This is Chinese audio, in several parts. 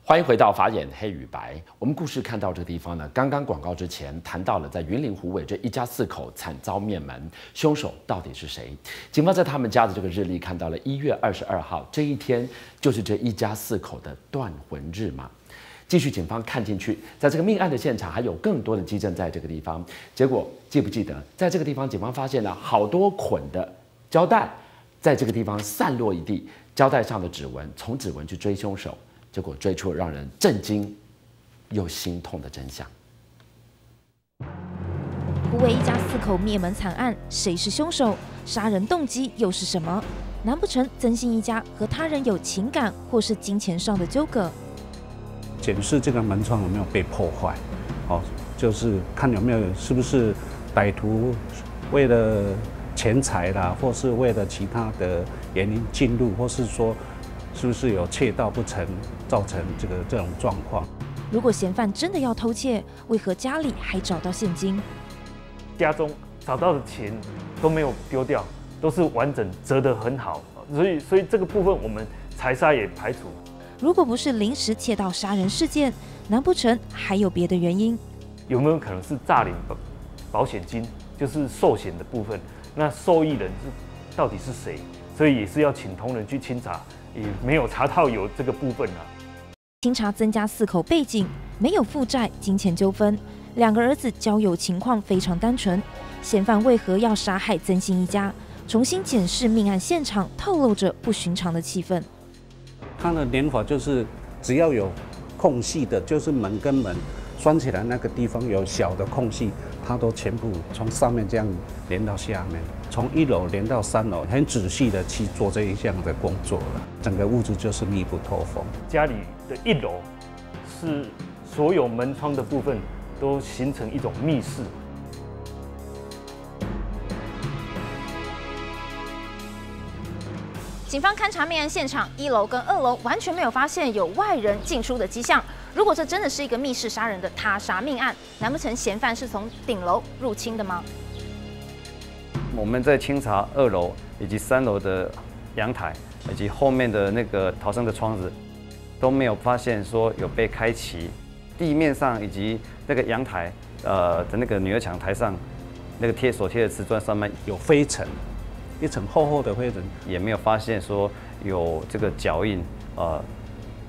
欢迎回到法眼黑与白。我们故事看到这个地方呢，刚刚广告之前谈到了在云林虎尾这一家4口惨遭灭门，凶手到底是谁？警方在他们家的这个日历看到了1月22号这一天，就是这一家4口的断魂日嘛。继续，警方看进去，在这个命案的现场还有更多的基证在这个地方。结果记不记得，在这个地方，警方发现了好多捆的胶带，在这个地方散落一地，胶带上的指纹，从指纹去追凶手。结果追出了让人震惊又心痛的真相。虎尾一家4口灭门惨案，谁是凶手？杀人动机又是什么？难不成曾姓一家和他人有情感或是金钱上的纠葛？检视这个门窗有没有被破坏，就是看有没有是不是歹徒为了钱财啦，或是为了其他的原因进入，或是说是不是有窃盗不成，造成这种状况。如果嫌犯真的要偷窃，为何家里还找到现金？家中找到的钱都没有丢掉，都是完整折得很好，所以这个部分我们财杀也排除。如果不是临时窃盗杀人事件，难不成还有别的原因？有没有可能是诈领保险金，就是寿险的部分？那受益人到底是谁？所以也是要请同仁去清查。也没有查到有这个部分啊。清查曾家4口背景，没有负债、金钱纠纷，2个儿子交友情况非常单纯。嫌犯为何要杀害曾姓一家？重新检视命案现场，透露着不寻常的气氛。他的连法就是只要有空隙的，就是门跟门拴起来那个地方有小的空隙，他都全部从上面这样连到下面。从1楼连到3楼，很仔细的去做这一项的工作了，整个屋子就是密不透风。家里的1楼是所有门窗的部分都形成一种密室。警方勘查命案现场，1楼跟2楼完全没有发现有外人进出的迹象。如果这真的是一个密室杀人的他杀命案，难不成嫌犯是从顶楼入侵的吗？我们在清查2楼以及3楼的阳台，以及后面的那个逃生的窗子，都没有发现说有被开启。地面上以及那个阳台的那个女儿墙台上，那个所贴的瓷砖上面有飞尘，一层厚厚的灰尘，也没有发现说有这个脚印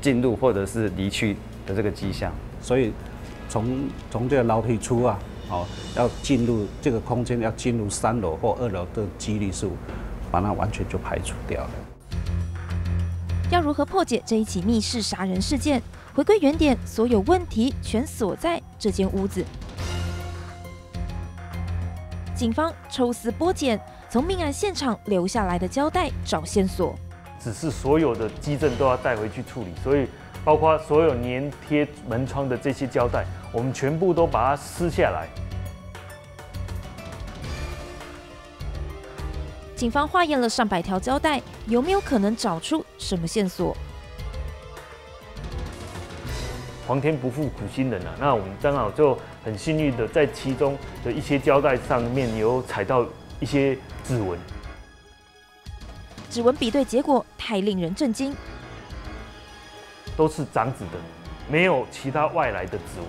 进入或者是离去的这个迹象。所以从这个楼梯出啊。要进入这个空间，要进入3楼或2楼的几率是把它完全就排除掉了。要如何破解这一起密室杀人事件？回归原点，所有问题全锁在这间屋子。警方抽丝剥茧，从命案现场留下来的胶带找线索。只是所有的基证都要带回去处理，所以包括所有粘贴门窗的这些胶带，我们全部都把它撕下来。警方化验了上百条胶带，有没有可能找出什么线索？皇天不负苦心人啊！那我们刚好就很幸运的在其中的一些胶带上面有采到一些指纹。指纹比对结果太令人震惊，都是长子的，没有其他外来的指纹。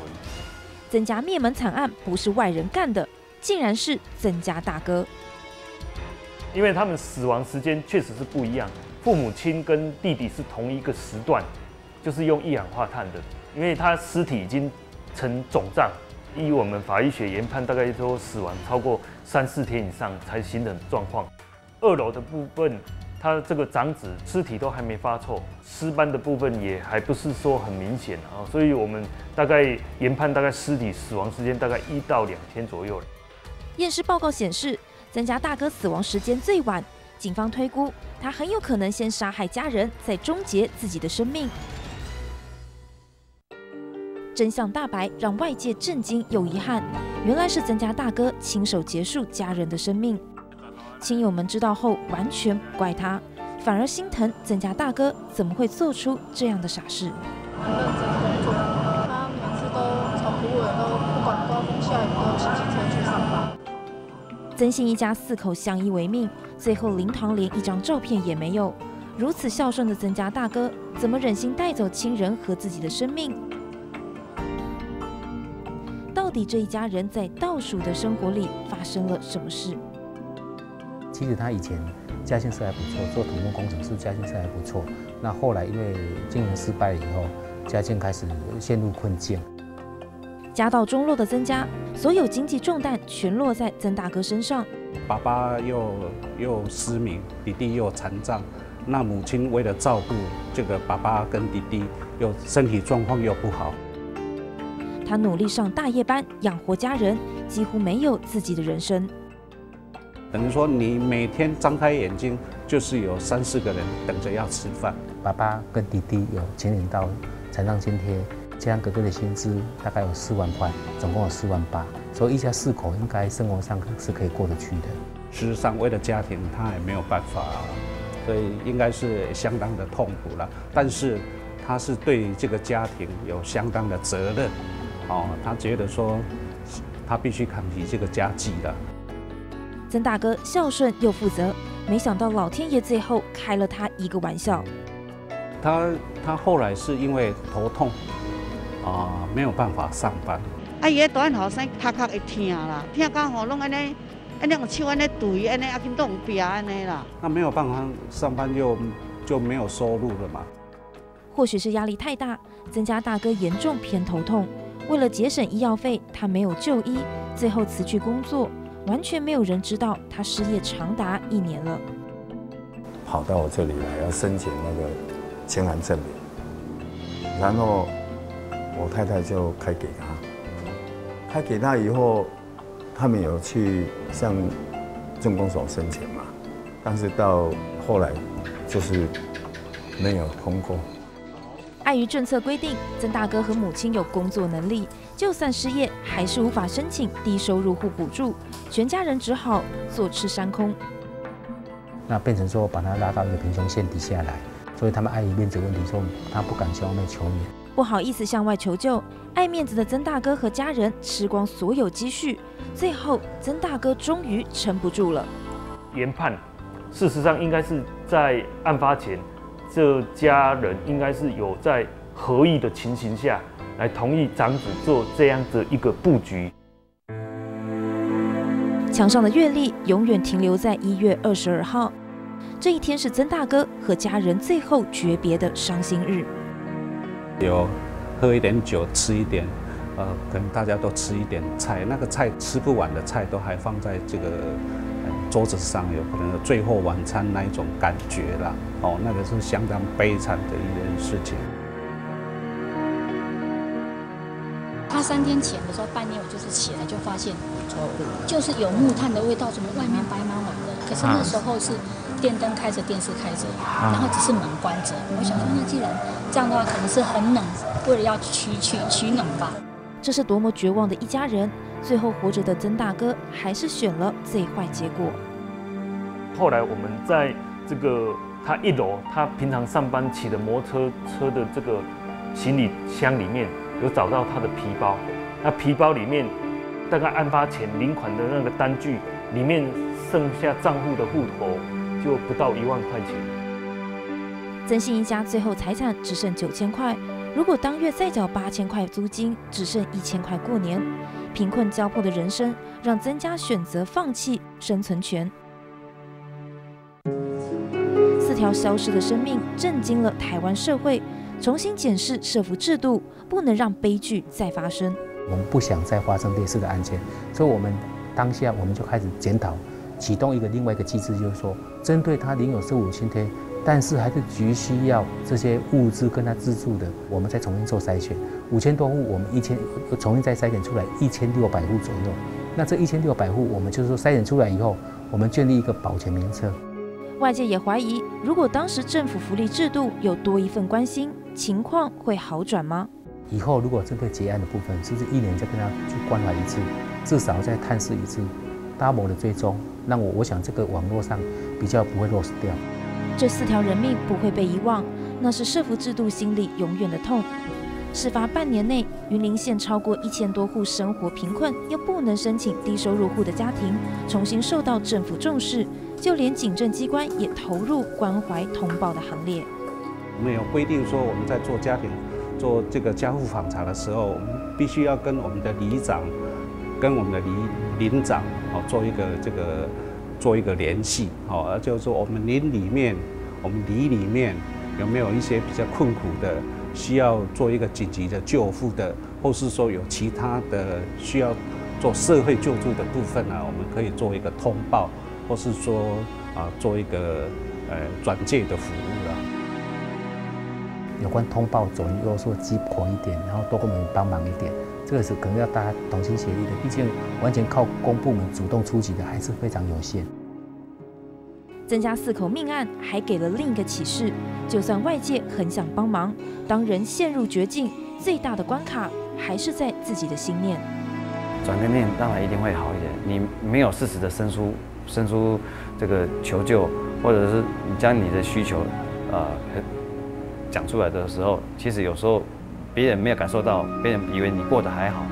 曾家灭门惨案不是外人干的，竟然是曾家大哥。因为他们死亡时间确实是不一样，父母亲跟弟弟是同一个时段，就是用1氧化碳的，因为他尸体已经呈肿胀，依我们法医学研判，大概都死亡超过3、4天以上才形成状况。2楼的部分，他这个长子尸体都还没发臭，尸斑的部分也还不是说很明显啊，所以我们大概研判大概尸体死亡时间大概1到2天左右了。验尸报告显示，曾家大哥死亡时间最晚，警方推估他很有可能先杀害家人，再终结自己的生命。真相大白，让外界震惊又遗憾，原来是曾家大哥亲手结束家人的生命。亲友们知道后，完全不怪他，反而心疼曾家大哥怎么会做出这样的傻事。很认真工作，他每次都从虎尾都不管刮风下雨都骑机车去上班。曾姓一家4口相依为命，最后灵堂连一张照片也没有。如此孝顺的曾家大哥，怎么忍心带走亲人和自己的生命？到底这一家人在倒数的生活里发生了什么事？其实他以前家境是还不错，做土木工程师家境是还不错。那后来因为经营失败以后，家境开始陷入困境。家道中落的曾家，所有经济重担全落在曾大哥身上。爸爸又失明，弟弟又残障，那母亲为了照顾这个爸爸跟弟弟，又身体状况又不好。他努力上大夜班养活家人，几乎没有自己的人生。等于说，你每天张开眼睛，就是有3、4个人等着要吃饭。爸爸跟弟弟有牵连到残障津贴，加上哥哥的薪资大概有4万块，总共有4万8，所以一家4口应该生活上是可以过得去的。事实上，为了家庭，他也没有办法，所以应该是相当的痛苦了。但是他是对这个家庭有相当的责任，他觉得说他必须扛起这个家计的。曾大哥孝顺又负责，没想到老天爷最后开了他一个玩笑。他后来是因为头痛没有办法上班。伊个大汉后生头壳会痛啦，痛到吼拢安尼用手安尼对安尼啊，紧动壁安尼啦。那没有办法上班就没有收入了嘛。或许是压力太大，曾家大哥严重偏头痛，为了节省医药费，他没有就医，最后辞去工作。完全没有人知道他失业长达1年了。跑到我这里来要申请那个签函证明，然后我太太就开给他以后，他们有去向政工所申请嘛，但是到后来就是没有通过。碍于政策规定，曾大哥和母亲有工作能力，就算失业，还是无法申请低收入户补助，全家人只好坐吃山空。那变成说把他拉到一个贫穷线底下来，所以他们碍于面子问题，说他不敢向外求援，不好意思向外求救。爱面子的曾大哥和家人吃光所有积蓄，最后曾大哥终于撑不住了。研判，事实上应该是在案发前。这家人应该是有在合意的情形下来同意长子做这样的一个布局。墙上的月历永远停留在1月22号，这一天是曾大哥和家人最后诀别的伤心日。有喝一点酒，吃一点，可能大家都吃一点菜，那个菜吃不完的菜都还放在这个桌子上，有可能有最后晚餐那一种感觉啦。那个是相当悲惨的一件事情。他3天前的时候，半夜我就是起来就发现，就是有木炭的味道，怎么外面白茫茫的？可是那时候是电灯开着，电视开着，然后只是门关着。我想说，那既然这样的话，可能是很冷，为了要取暖吧。这是多么绝望的一家人！最后活着的曾大哥还是选了最坏结果。后来我们在这个他1楼，他平常上班骑的摩托车的这个行李箱里面，有找到他的皮包。那皮包里面，大概案发前领款的那个单据里面，剩下账户的户头就不到1万块钱。曾姓一家最后财产只剩9000块，如果当月再缴8000块租金，只剩1000块过年。贫困交迫的人生，让曾家选择放弃生存权。4条消失的生命震惊了台湾社会，重新检视社福制度，不能让悲剧再发生。我们不想再发生类似的案件，所以我们当下我们就开始检讨，启动另外一个机制，就是说，针对他领有社福津贴，但是还是急需要这些物资跟他资助的，我们再重新做筛选。5000多户，我们重新再筛选出来1600户左右。那这1600户，我们就是说筛选出来以后，我们建立一个保全名册。外界也怀疑，如果当时政府福利制度有多一份关心，情况会好转吗？以后如果针对结案的部分，是不是1年再跟他去关怀一次，至少再探视一次 ，double 的追踪，让我想这个网络上比较不会 lost 掉。这4条人命不会被遗忘，那是社福制度心里永远的痛。事发半年内，云林县超过1000多户生活贫困又不能申请低收入户的家庭，重新受到政府重视，就连警政机关也投入关怀同保的行列。我们有规定说，我们在做这个家户访查的时候，我们必须要跟我们的里长、跟我们的邻长做一个联系，就是说我们里里面有没有一些比较困苦的，需要做一个紧急的救护的，或是说有其他的需要做社会救助的部分呢，我们可以做一个通报，或是说做一个转介的服务了。有关通报总要说鸡婆一点，然后多给我们帮忙一点，这个是可能要大家同心协力的。毕竟完全靠公部门主动出击的还是非常有限。增加4口命案还给了另一个启示：就算外界很想帮忙，当人陷入绝境，最大的关卡还是在自己的心念。转个念，当然一定会好一点。你没有适时的伸出这个求救，或者是你将你的需求讲出来的时候，其实有时候别人没有感受到，别人以为你过得还好，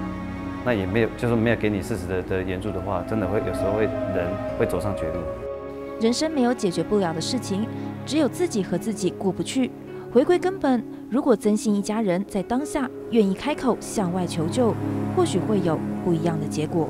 那也没有，就是没有给你适时的援助的话，真的会有时候人会走上绝路。人生没有解决不了的事情，只有自己和自己过不去。回归根本，如果曾心一家人在当下愿意开口向外求救，或许会有不一样的结果。